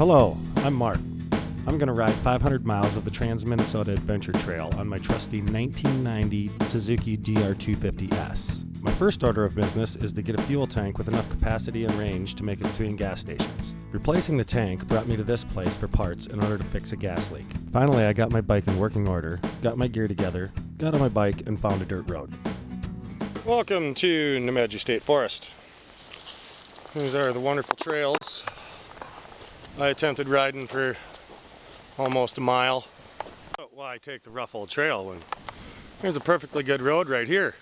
Hello, I'm Mark. I'm going to ride 500 miles of the Trans-Minnesota Adventure Trail on my trusty 1990 Suzuki DR250S. My first order of business is to get a fuel tank with enough capacity and range to make it between gas stations. Replacing the tank brought me to this place for parts in order to fix a gas leak. Finally, I got my bike in working order, got my gear together, got on my bike, and found a dirt road. Welcome to Nemadji State Forest. These are the wonderful trails. I attempted riding for almost a mile. But why take the rough old trail when there's a perfectly good road right here?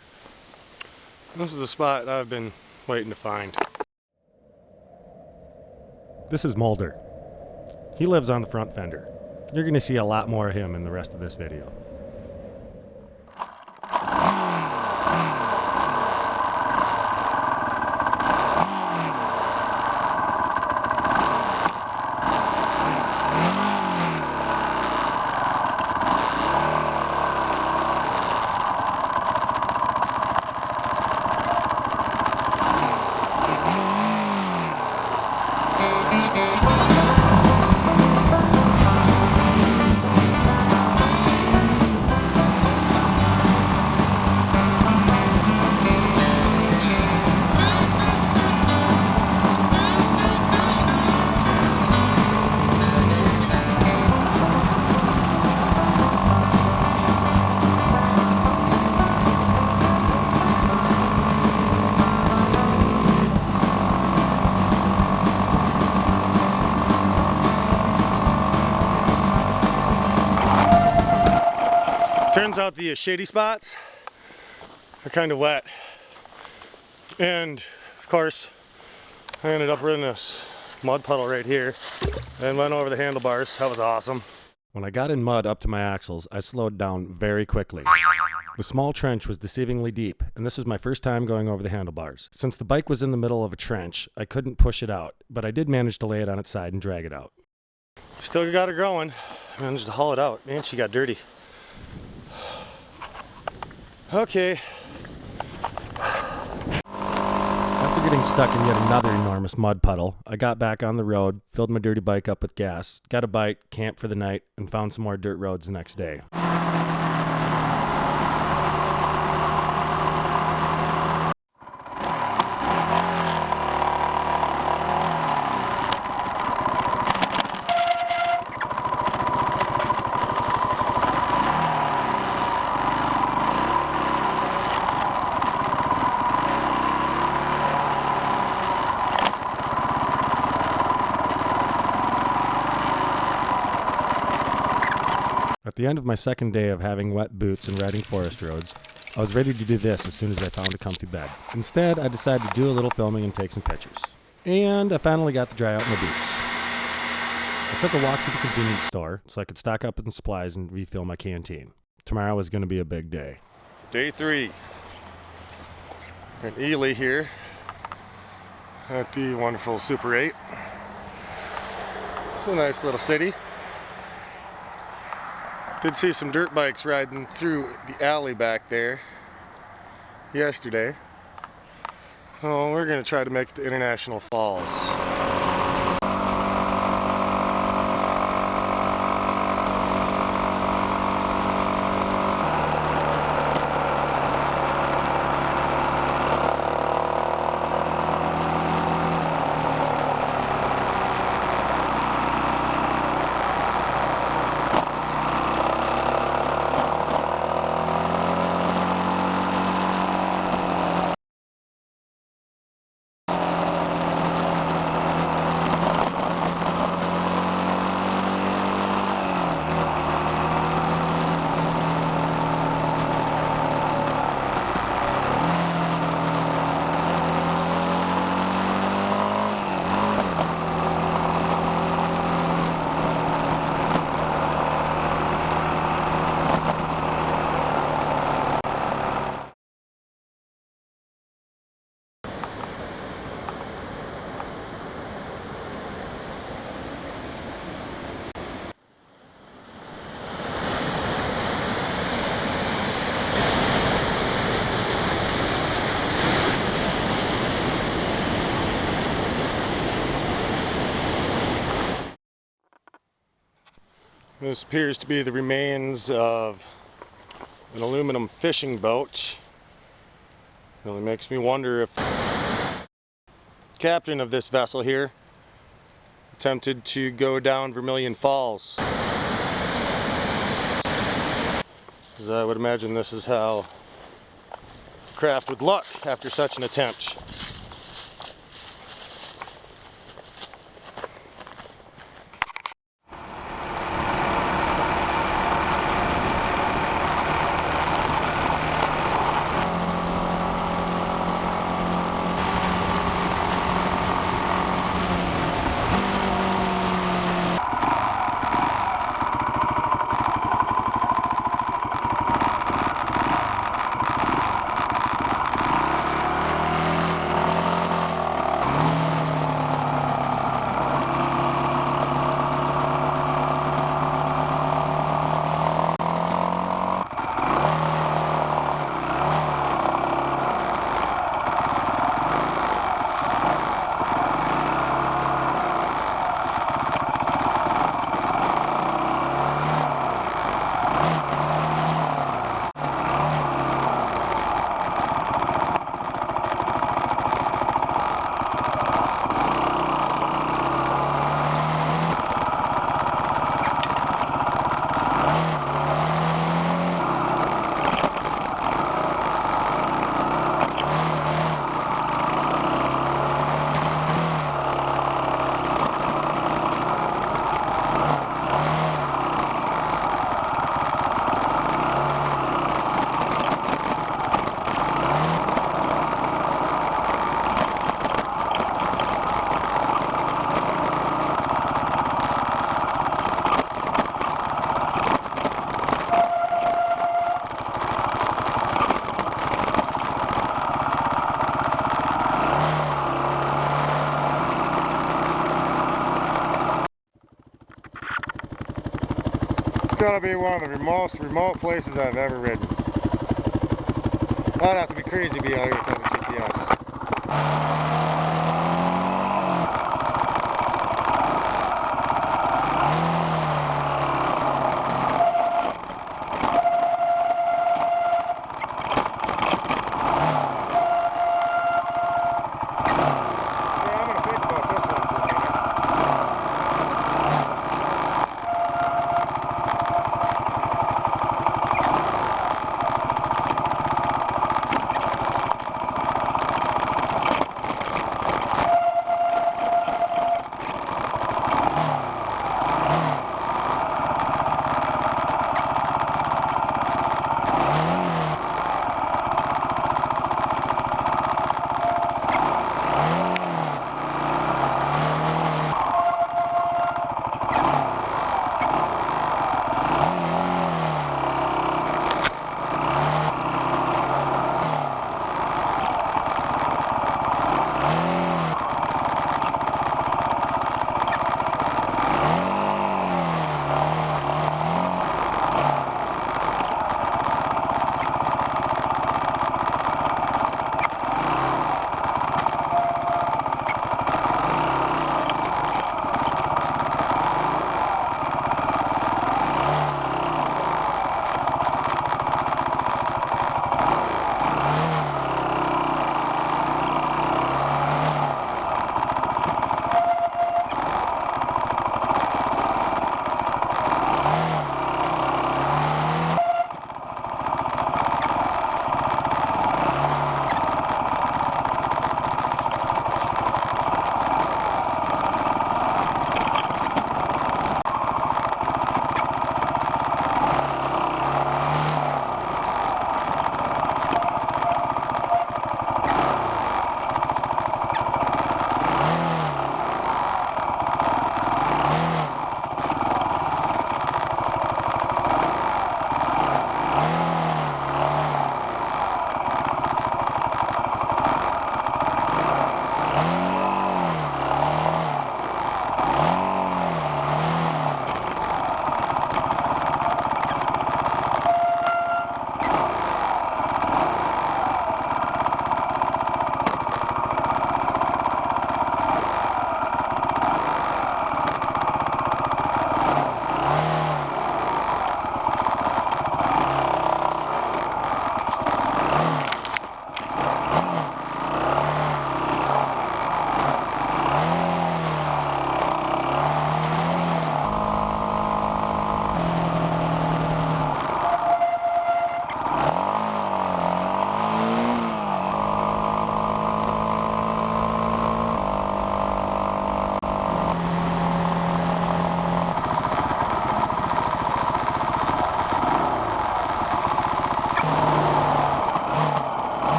This is the spot I've been waiting to find. This is Mulder. He lives on the front fender. You're going to see a lot more of him in the rest of this video. Turns out the shady spots are kind of wet, and of course I ended up in this mud puddle right here and went over the handlebars. That was awesome. When I got in mud up to my axles, I slowed down very quickly. The small trench was deceivingly deep, and this was my first time going over the handlebars. Since the bike was in the middle of a trench, I couldn't push it out, but I did manage to lay it on its side and drag it out. Still got her going. Managed to haul it out. Man, she got dirty. Okay. After getting stuck in yet another enormous mud puddle, I got back on the road, filled my dirty bike up with gas, got a bite, camped for the night, and found some more dirt roads the next day. At the end of my second day of having wet boots and riding forest roads, I was ready to do this as soon as I found a comfy bed. Instead, I decided to do a little filming and take some pictures. And I finally got to dry out my boots. I took a walk to the convenience store so I could stock up on supplies and refill my canteen. Tomorrow is going to be a big day. Day 3. In Ely here at the wonderful Super 8. It's a nice little city. Did see some dirt bikes riding through the alley back there yesterday. Oh, we're going to try to make it to International Falls. This appears to be the remains of an aluminum fishing boat. Really makes me wonder if the captain of this vessel here attempted to go down Vermilion Falls. Because I would imagine this is how the craft would look after such an attempt. It's got to be one of the most remote places I've ever ridden. I'd have to be crazy to be out here without the GPS.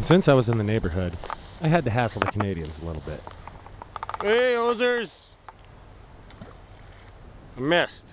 And since I was in the neighborhood, I had to hassle the Canadians a little bit. Hey, hosers! I missed.